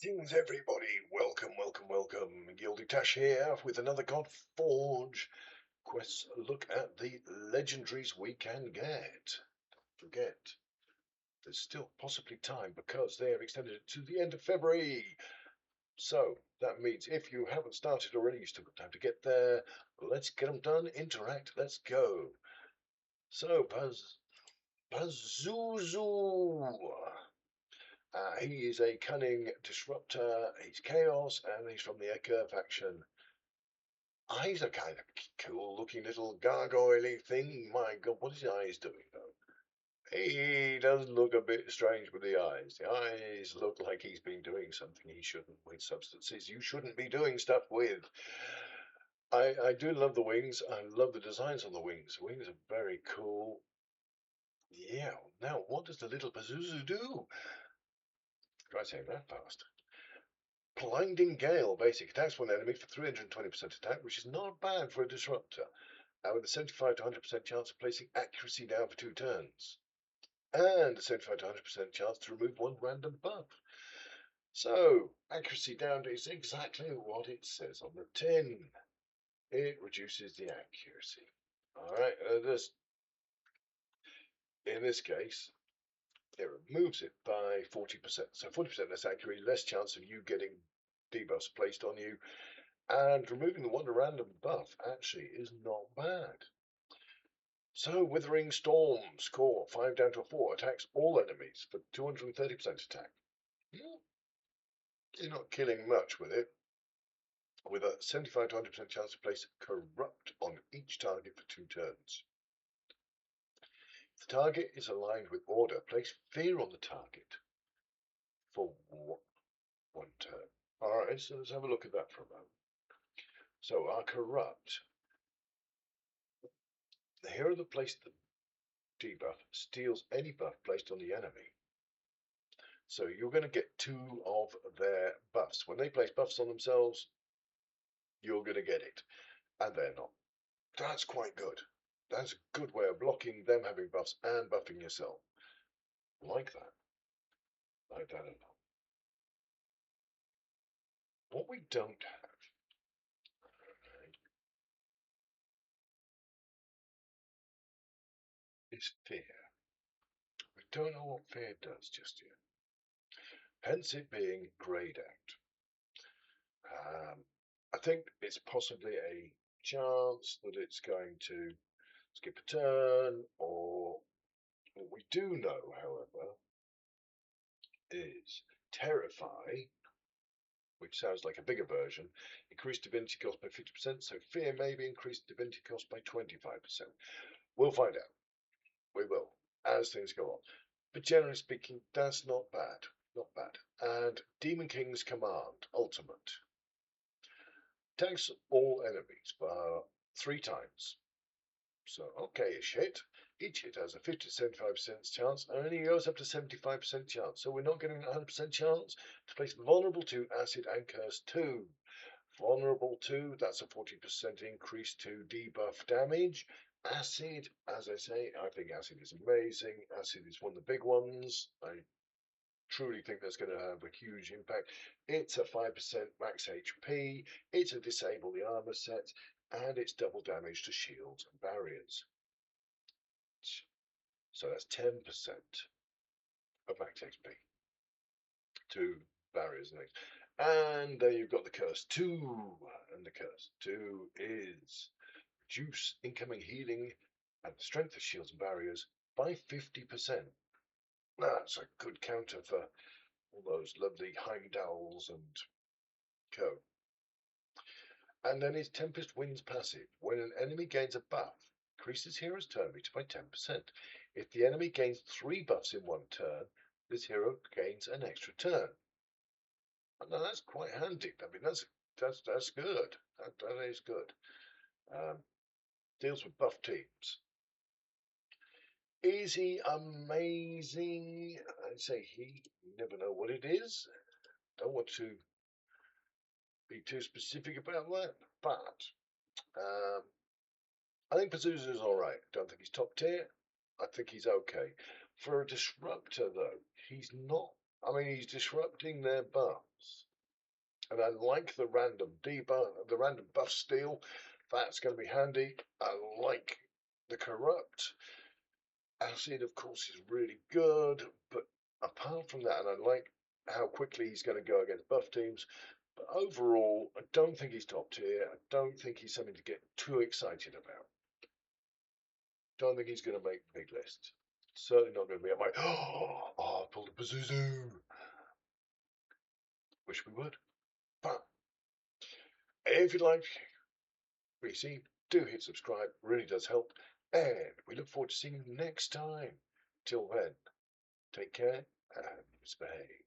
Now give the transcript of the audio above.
Greetings, everybody. Welcome. Gildy Tash here with another Godforge Quest look at the legendaries we can get. Don't forget, there's still possibly time because they have extended it to the end of February. So that means if you haven't started already, you still got time to get there. Let's get them done. Interact. Let's go. So, Pazuzu. He is a cunning disruptor, he's chaos, and he's from the Eker faction. He's a kind of cool looking little gargoyle thing. My god, what is his eyes doing though? He does look a bit strange with the eyes. The eyes look like he's been doing something he shouldn't with substances you shouldn't be doing stuff with. I do love the wings. I love the designs on the wings. The wings are very cool. Yeah, now what does the little Pazuzu do? Try saying that fast. Blinding Gale basic attacks one enemy for 320% attack, which is not bad for a disruptor, and with a 75 to 100% chance of placing accuracy down for 2 turns, and a 75 to 100% chance to remove one random buff. So, accuracy down is exactly what it says on the tin. It reduces the accuracy. Alright, in this case, it removes it by 40%. So 40% less accuracy, less chance of you getting debuffs placed on you, and removing the one random buff actually is not bad. So, Withering Storm, score 5 down to a 4, attacks all enemies for 230% attack. You're not killing much with it. With a 75 to 100% chance to place Corrupt on each target for 2 turns. If the target is aligned with order, place Fear on the target for 1 turn. Alright, so let's have a look at that for a moment. So, our Corrupt. The hero that placed the debuff steals any buff placed on the enemy. So you're going to get 2 of their buffs. When they place buffs on themselves, you're going to get it. And they're not. That's quite good. That's a good way of blocking them having buffs and buffing yourself. Like that. Like that a lot. What we don't have is fear. We don't know what fear does just yet. Hence it being greyed out. I think it's possibly a chance that it's going to skip a turn, or what we do know, however, is Terrify, which sounds like a bigger version, increased divinity cost by 50%, so Fear maybe increased divinity cost by 25%. We'll find out. We will, as things go on. But generally speaking, that's not bad. Not bad. And Demon King's Command, Ultimate. Attacks all enemies by 3 times. So, okay-ish hit. Each hit has a 50 to 75% chance and only goes up to 75% chance. So we're not getting a 100% chance to place vulnerable to acid and curse 2. Vulnerable to, that's a 40% increase to debuff damage. Acid, as I say, I think acid is amazing. Acid is one of the big ones. I truly think that's going to have a huge impact. It's a 5% max HP. It's a disable the armor set, and it's double damage to shields and barriers. So that's 10% of max HP to barriers and things. And there you've got the curse 2. And the curse 2 is reduce incoming healing and strength of shields and barriers by 50%. That's a good counter for all those lovely Heimdalls and co. And then his Tempest Winds passive. When an enemy gains a buff, increases hero's turn meter by 10%. If the enemy gains 3 buffs in 1 turn, this hero gains an extra turn. Now that's quite handy. I mean, that's good. That is good. Deals with buff teams. Is he amazing? I'd say you never know what it is. Don't want to be too specific about that, but I think Pazuzu's alright. Don't think he's top tier. I think he's okay. For a disruptor, though, he's not I mean, he's disrupting their buffs. And I like the random debuff, the random buff steal. That's going to be handy. I like the corrupt. Acid, of course, is really good, but apart from that, and I like how quickly he's going to go against buff teams. But overall, I don't think he's top tier. I don't think he's something to get too excited about. Don't think he's going to make big lists. Certainly not going to be at my, oh, I pulled a Pazuzu. Wish we would. But if you'd like what you see, do hit subscribe. Really does help. And we look forward to seeing you next time. Till then, take care and misbehave.